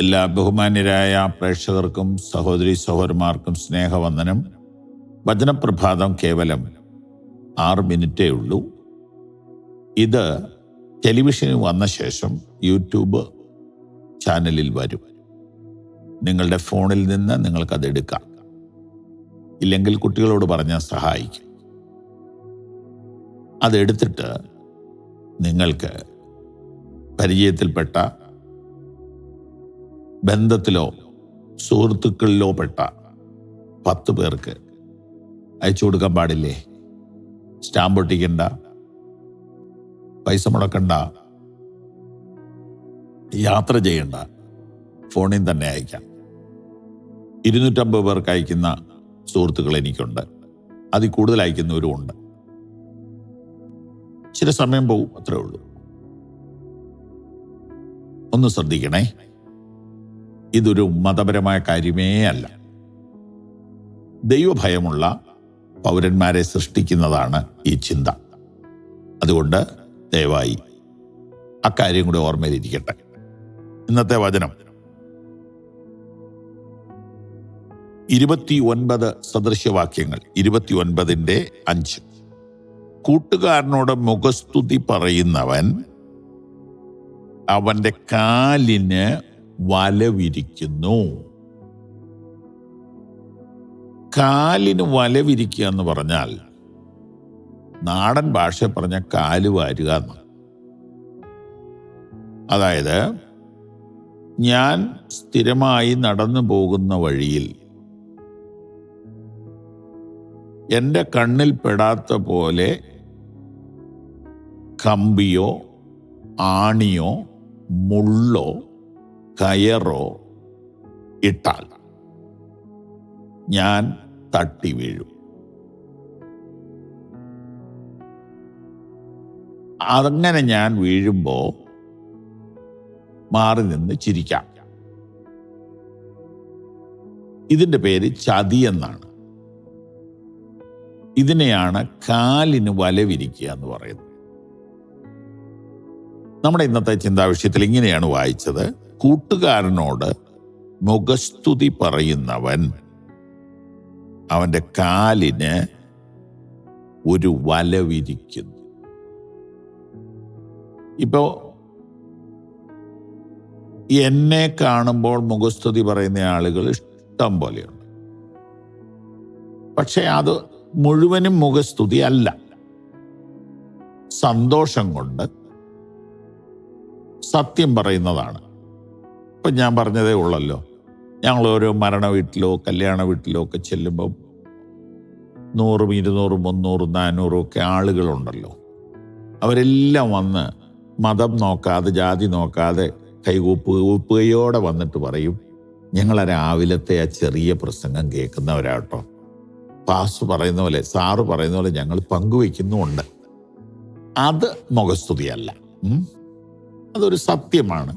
എല്ലാ ബഹുമാന്യരായ പ്രേക്ഷകർക്കും സഹോദരി സഹോദരന്മാർക്കും സ്നേഹവന്ദനം. വചനപ്രഭാതം കേവലം 6 മിനിറ്റേ ഉള്ളൂ. ഇത് ടെലിവിഷനിൽ വന്ന ശേഷം യൂട്യൂബ് ചാനലിൽ വരും. നിങ്ങളുടെ ഫോണിൽ നിന്ന് നിങ്ങൾക്കത് എടുക്കാം. ഇല്ലെങ്കിൽ കുട്ടികളോട് പറഞ്ഞാൽ സഹായിക്കും. അതെടുത്തിട്ട് നിങ്ങൾക്ക് പരിചയത്തിൽപ്പെട്ട ബന്ധത്തിലോ സുഹൃത്തുക്കളിലോ പെട്ട 10 പേർക്ക് അയച്ചു കൊടുക്കാൻ പാടില്ലേ? സ്റ്റാമ്പ് ഒട്ടിക്കണ്ട, പൈസ മുടക്കണ്ട, യാത്ര ചെയ്യണ്ട, ഫോണിൽ തന്നെ അയക്കാം. 250 പേർക്ക് അയക്കുന്ന സുഹൃത്തുക്കൾ എനിക്കുണ്ട്. അതിൽ കൂടുതൽ അയക്കുന്നവരും ഉണ്ട്. ചില സമയം പോവും, അത്രേ ഉള്ളൂ. ഒന്ന് ശ്രദ്ധിക്കണേ, ഇതൊരു മതപരമായ കാര്യമേ അല്ല. ദൈവഭയമുള്ള പൗരന്മാരെ സൃഷ്ടിക്കുന്നതാണ് ഈ ചിന്ത. അതുകൊണ്ട് ദയവായി അക്കാര്യം കൂടി ഓർമ്മയിലിരിക്കട്ടെ. ഇന്നത്തെ വചനം 29 സദൃശ്യവാക്യങ്ങൾ 29:5. കൂട്ടുകാരനോട് മുഖസ്തുതി പറയുന്നവൻ അവന്റെ കാലിന് വലവിരിക്കുന്നു. കാലിന് വലവിരിക്കുക എന്ന് പറഞ്ഞാൽ നാടൻ ഭാഷ പറഞ്ഞ കാല് വാരുക എന്ന്. അതായത് ഞാൻ സ്ഥിരമായി നടന്നു പോകുന്ന വഴിയിൽ എൻ്റെ കണ്ണിൽ പെടാത്ത പോലെ കമ്പിയോ ആണിയോ മുള്ളോ കയറോ ഇട്ടാൽ ഞാൻ തട്ടി വീഴും. അങ്ങനെ ഞാൻ വീഴുമ്പോൾ മാറി നിന്ന് ചിരിക്കാം. ഇതിൻ്റെ പേര് ചതി എന്നാണ്. ഇതിനെയാണ് കാലിന് വലവിരിക്കുക എന്ന് പറയുന്നത്. നമ്മുടെ ഇന്നത്തെ ചിന്താവിഷയത്തിൽ ഇങ്ങനെയാണ് വായിച്ചത്: കൂട്ടുകാരനോട് മുഖസ്തുതി പറയുന്നവൻ അവന്റെ കാലിന് ഒരു വലവിരിക്കുന്നു. ഇപ്പോ എന്നെ കാണുമ്പോൾ മുഖസ്തുതി പറയുന്ന ആളുകൾ ഇഷ്ടം പോലെയുണ്ട്. പക്ഷെ അത് മുഴുവനും മുഖസ്തുതി അല്ല. സന്തോഷം കൊണ്ട് സത്യം പറയുന്നതാണ്. ഇപ്പം ഞാൻ പറഞ്ഞതേ ഉള്ളല്ലോ, ഞങ്ങൾ ഓരോ മരണ വീട്ടിലോ കല്യാണ വീട്ടിലോ ഒക്കെ ചെല്ലുമ്പം 100, 200, 300, 400 ഒക്കെ ആളുകളുണ്ടല്ലോ. അവരെല്ലാം വന്ന് മതം നോക്കാതെ ജാതി നോക്കാതെ കൈകൂപ്പുകയോടെ വന്നിട്ട് പറയും, ഞങ്ങൾ രാവിലത്തെ ആ ചെറിയ പ്രസംഗം കേൾക്കുന്നവരാട്ടോ, പാസ് പറയുന്ന പോലെ സാറ് പറയുന്ന പോലെ ഞങ്ങൾ പങ്കുവയ്ക്കുന്നുമുണ്ട്. അത് മുഖസ്തുതിയല്ല, അതൊരു സത്യമാണ്.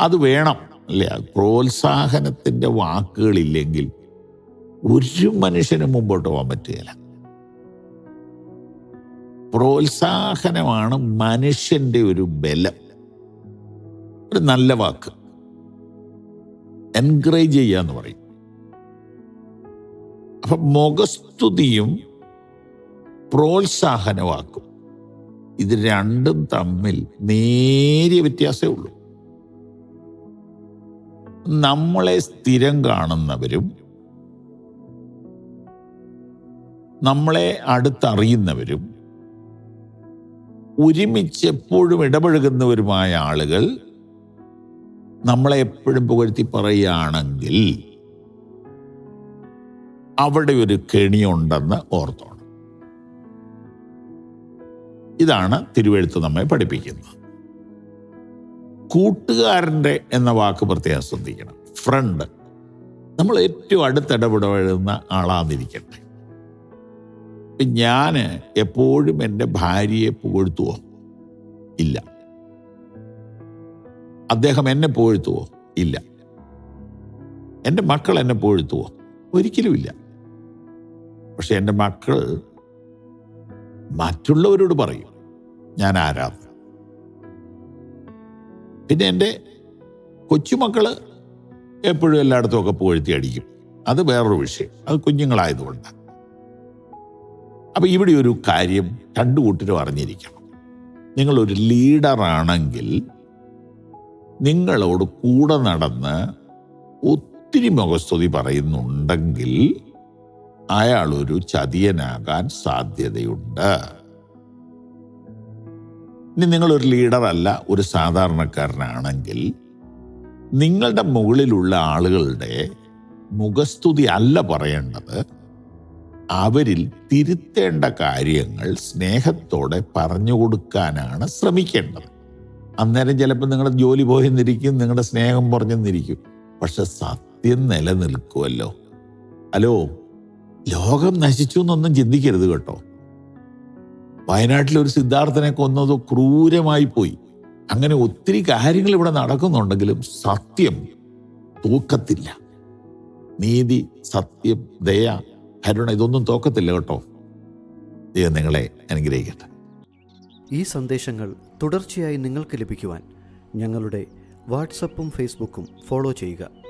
അത് വേണം അല്ലേ? പ്രോത്സാഹനത്തിൻ്റെ വാക്കുകളില്ലെങ്കിൽ ഒരു മനുഷ്യന് മുമ്പോട്ട് പോകാൻ പറ്റുകയില്ല. പ്രോത്സാഹനമാണ് മനുഷ്യൻ്റെ ഒരു ബലം. ഒരു നല്ല വാക്ക് എൻകറേജ് ചെയ്യാന്ന് പറയും. അപ്പൊ മുഖസ്തുതിയും പ്രോത്സാഹനവാക്കും ഇത് രണ്ടും തമ്മിൽ നേരിയ വ്യത്യാസമേ ഉള്ളൂ. നമ്മളെ സ്ഥിരം കാണുന്നവരും നമ്മളെ അടുത്തറിയുന്നവരും ഒരുമിച്ച് എപ്പോഴും ഇടപഴകുന്നവരുമായ ആളുകൾ നമ്മളെ എപ്പോഴും പുകഴ്ത്തി പറയുകയാണെങ്കിൽ അവിടെ ഒരു കെണിയുണ്ടെന്ന് ഓർത്തോണം. ഇതാണ് തിരുവെഴുത്ത് നമ്മെ പഠിപ്പിക്കുന്നത്. കൂട്ടുകാരൻ്റെ എന്ന വാക്ക് പ്രത്യേകം ശ്രദ്ധിക്കണം. ഫ്രണ്ട്, നമ്മൾ ഏറ്റവും അടുത്തിടപെടുന്ന ആളാന്നിരിക്കട്ടെ. ഞാൻ എപ്പോഴും എൻ്റെ ഭാര്യയെ പുകഴ്ത്തുവോ? ഇല്ല. അദ്ദേഹം എന്നെ പുകഴ്ത്തുവോ? ഇല്ല. എൻ്റെ മക്കൾ എന്നെ പുകഴ്ത്തുവോ? ഒരിക്കലുമില്ല. പക്ഷെ എൻ്റെ മക്കൾ മറ്റുള്ളവരോട് പറയും ഞാൻ ആരാധന. പിന്നെ എൻ്റെ കൊച്ചുമക്കള് എപ്പോഴും എല്ലായിടത്തും ഒക്കെ പുകഴ്ത്തി അടിക്കും. അത് വേറൊരു വിഷയം, അത് കുഞ്ഞുങ്ങളായതുകൊണ്ടാണ്. അപ്പം ഇവിടെ ഒരു കാര്യം രണ്ടു കൂട്ടരും അറിഞ്ഞിരിക്കണം. നിങ്ങളൊരു ലീഡറാണെങ്കിൽ നിങ്ങളോട് കൂടെ നടന്ന് ഒത്തിരി മുഖസ്തുതി പറയുന്നുണ്ടെങ്കിൽ അയാളൊരു ചതിയനാകാൻ സാധ്യതയുണ്ട്. ഇനി നിങ്ങളൊരു ലീഡറല്ല, ഒരു സാധാരണക്കാരനാണെങ്കിൽ നിങ്ങളുടെ മുകളിലുള്ള ആളുകളുടെ മുഖസ്തുതി അല്ല പറയേണ്ടത്, അവരിൽ തിരുത്തേണ്ട കാര്യങ്ങൾ സ്നേഹത്തോടെ പറഞ്ഞു കൊടുക്കാനാണ് ശ്രമിക്കേണ്ടത്. അന്നേരം ചിലപ്പോൾ നിങ്ങളുടെ ജോലി പോയെന്നിരിക്കും, നിങ്ങളുടെ സ്നേഹം കുറഞ്ഞെന്നിരിക്കും, പക്ഷെ സത്യം നിലനിൽക്കുമല്ലോ. ഹലോ, ലോകം നശിച്ചു എന്നൊന്നും ചിന്തിക്കരുത് കേട്ടോ. വയനാട്ടിലൊരു സിദ്ധാർത്ഥനെ കൊന്നത് ക്രൂരമായി പോയി. അങ്ങനെ ഒത്തിരി കാര്യങ്ങൾ ഇവിടെ നടക്കുന്നുണ്ടെങ്കിലും സത്യം തോക്കത്തില്ല. നീതി, സത്യം, ദയ, കരുണ ഇതൊന്നും തോക്കത്തില്ല കേട്ടോ. ദൈവം നിങ്ങളെ അനുഗ്രഹിക്കട്ടെ. ഈ സന്ദേശങ്ങൾ തുടർച്ചയായി നിങ്ങൾക്ക് ലഭിക്കുവാൻ ഞങ്ങളുടെ വാട്സപ്പും ഫേസ്ബുക്കും ഫോളോ ചെയ്യുക.